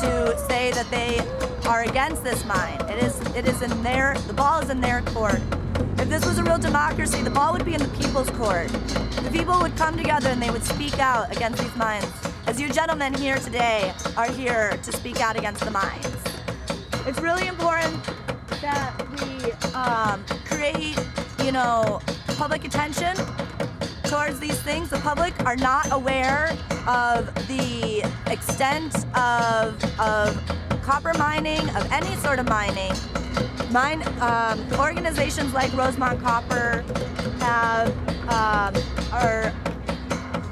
to say that they are against this mine. It is in their, the ball is in their court. If this was a real democracy, the ball would be in the people's court. The people would come together and they would speak out against these mines. As you gentlemen here today are here to speak out against the mines. It's really important that we create, public attention towards these things. The public are not aware of the extent of copper mining, of any sort of mining. Organizations like Rosemont Copper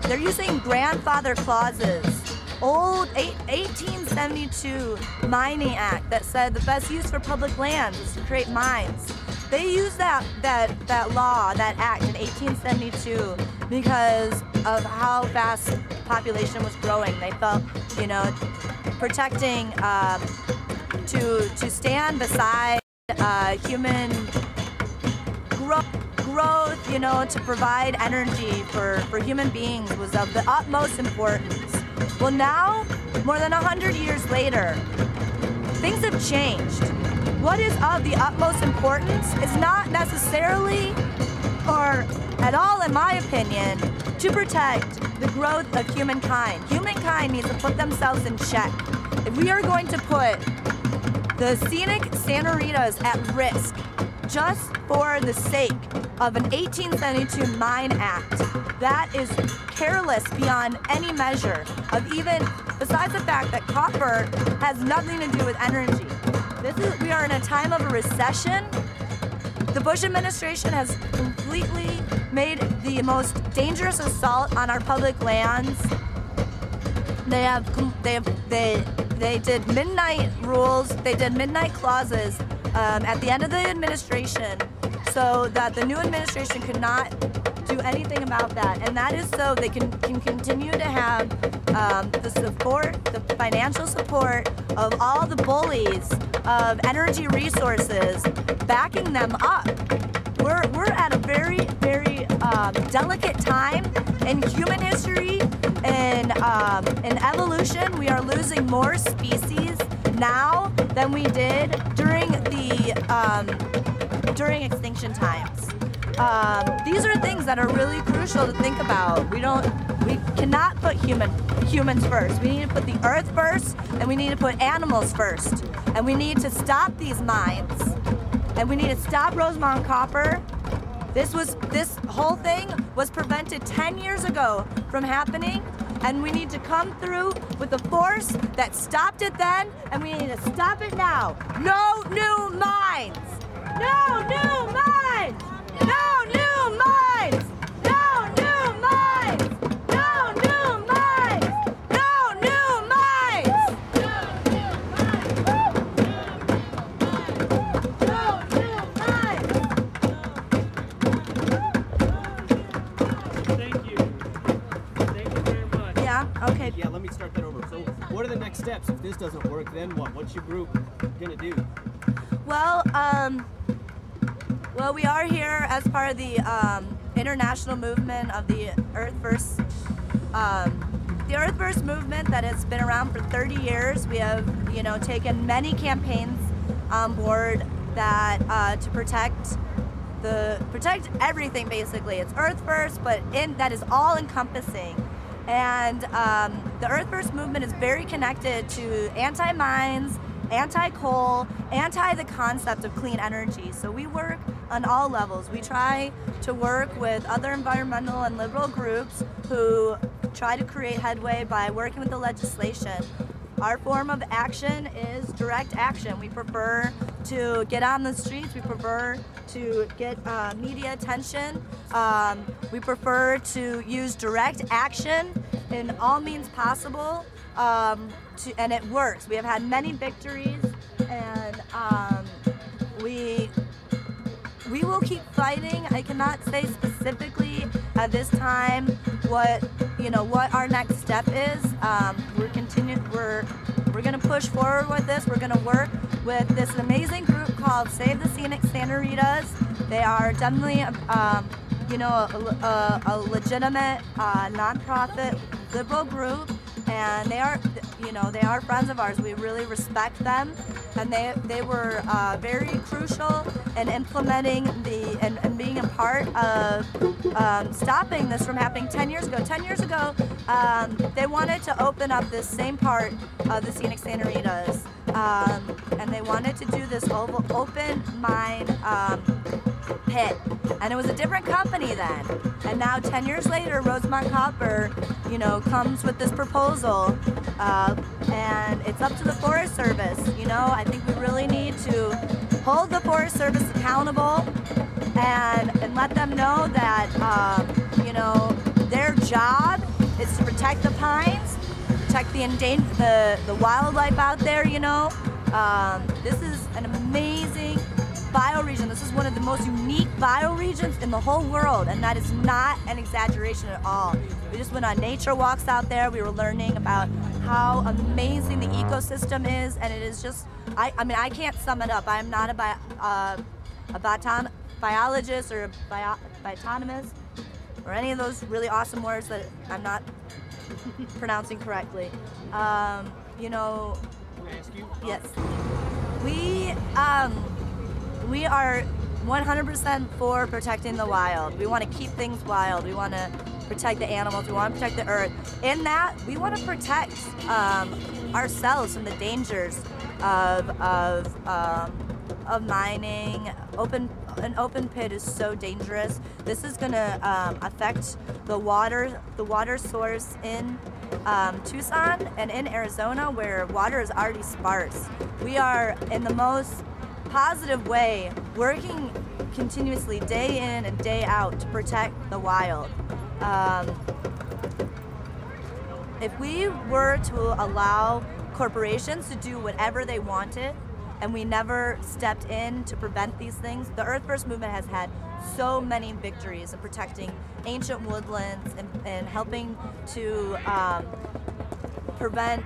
they're using grandfather clauses. Old 1872 Mining Act that said the best use for public lands is to create mines. They used that law, that act in 1872 because of how fast the population was growing. They felt, protecting, to stand beside human growth, to provide energy for human beings was of the utmost importance. Well, now, more than 100 years later, things have changed. What is of the utmost importance is not necessarily, or at all in my opinion, to protect the growth of humankind. Humankind needs to put themselves in check. If we are going to put the scenic Santa Ritas at risk just for the sake of an 1872 Mine Act, that is careless beyond any measure of even, besides the fact that copper has nothing to do with energy. We are in a time of a recession. The Bush administration has completely made the most dangerous assault on our public lands. They did midnight rules, they did midnight clauses at the end of the administration so that the new administration could not do anything about that. And that is so they can continue to have the support, the financial support of all the bullies of energy resources backing them up. We're at a very, very delicate time in human history. In evolution, we are losing more species now than we did during extinction times. These are things that are really crucial to think about. We cannot put humans first. We need to put the earth first, and we need to put animals first. And we need to stop these mines. And we need to stop Rosemont Copper. This whole thing was prevented 10 years ago from happening, and we need to come through with the force that stopped it then, and we need to stop it now. No new mines! No new mines! No new mines! No new mines! No new mines! No new mines! No new mines! Thank you. Thank you very much. Yeah, okay. Yeah, let me start that over. So what are the next steps? If this doesn't work, then what? What's your group gonna do? Well, we are here as part of the international movement of the Earth First. The Earth First movement that has been around for 30 years. We have, taken many campaigns on board that to protect everything. Basically, it's Earth First, but that is all encompassing. And the Earth First movement is very connected to anti-mines, anti-coal, the concept of clean energy. So we work on all levels. We try to work with other environmental and liberal groups who try to create headway by working with the legislation. Our form of action is direct action. We prefer to get on the streets. We prefer to get media attention. We prefer to use direct action in all means possible, and it works. We have had many victories, and we will keep fighting. I cannot say specifically at this time what our next step is. We're going to push forward with this. We're going to work with this amazing group called Save the Scenic Santa Ritas. They are definitely a legitimate nonprofit liberal group, and you know, they are friends of ours. We really respect them, and they were very crucial in implementing and being a part of stopping this from happening 10 years ago. 10 years ago, they wanted to open up this same part of the Scenic Santa Rita's, and they wanted to do this open mine pit, and it was a different company then. And now 10 years later, Rosemont Copper, you know, comes with this proposal, and it's up to the Forest Service. You know, I think we really need to hold the Forest Service accountable and let them know that, you know, their job is to protect the pines, protect the wildlife out there, you know. This is an amazing bioregion. This is one of the most unique bioregions in the whole world, and that is not an exaggeration at all. We just went on nature walks out there. We were learning about how amazing the ecosystem is, and it is just, I mean, I can't sum it up. I am not a biologist or a biotonomist or any of those really awesome words that I'm not pronouncing correctly. You know, Can I ask you? yes. We are 100% for protecting the wild. We want to keep things wild. We want to protect the animals. We want to protect the earth. In that, we want to protect ourselves from the dangers of mining. An open pit is so dangerous. This is going to affect the water source in Tucson and in Arizona, where water is already sparse. We are, in the most positive way, working continuously day in and day out to protect the wild. If we were to allow corporations to do whatever they wanted, and we never stepped in to prevent these things, the Earth First movement has had so many victories in protecting ancient woodlands and helping to prevent,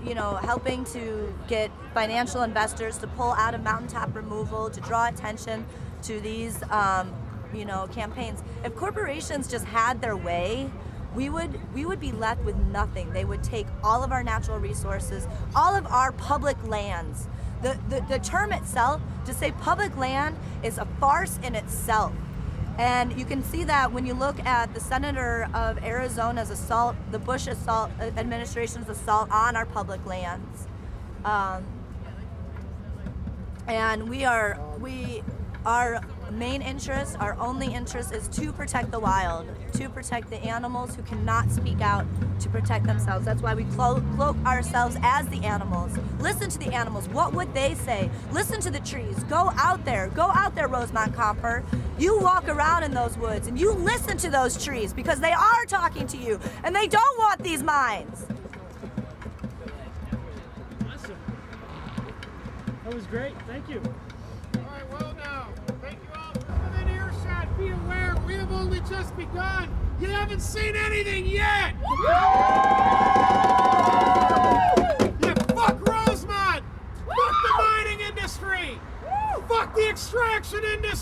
you know, helping to get financial investors to pull out of mountaintop removal, to draw attention to these, you know, campaigns. If corporations just had their way, we would be left with nothing. They would take all of our natural resources, all of our public lands. The term itself, to say public land, is a farce in itself. And you can see that when you look at the senator of Arizona's assault, the Bush administration's assault on our public lands. And our main interest, our only interest, is to protect the wild, to protect the animals who cannot speak out to protect themselves. That's why we cloak ourselves as the animals. Listen to the animals. What would they say? Listen to the trees. Go out there, Rosemont Copper. You walk around in those woods and you listen to those trees, because they are talking to you and they don't want these mines. Awesome. That was great. Thank you. All right, well now, thank you all for within earshot. Be aware, we have only just begun. You haven't seen anything yet. Yeah, fuck Rosemont. Fuck the mining industry. Fuck the extraction industry.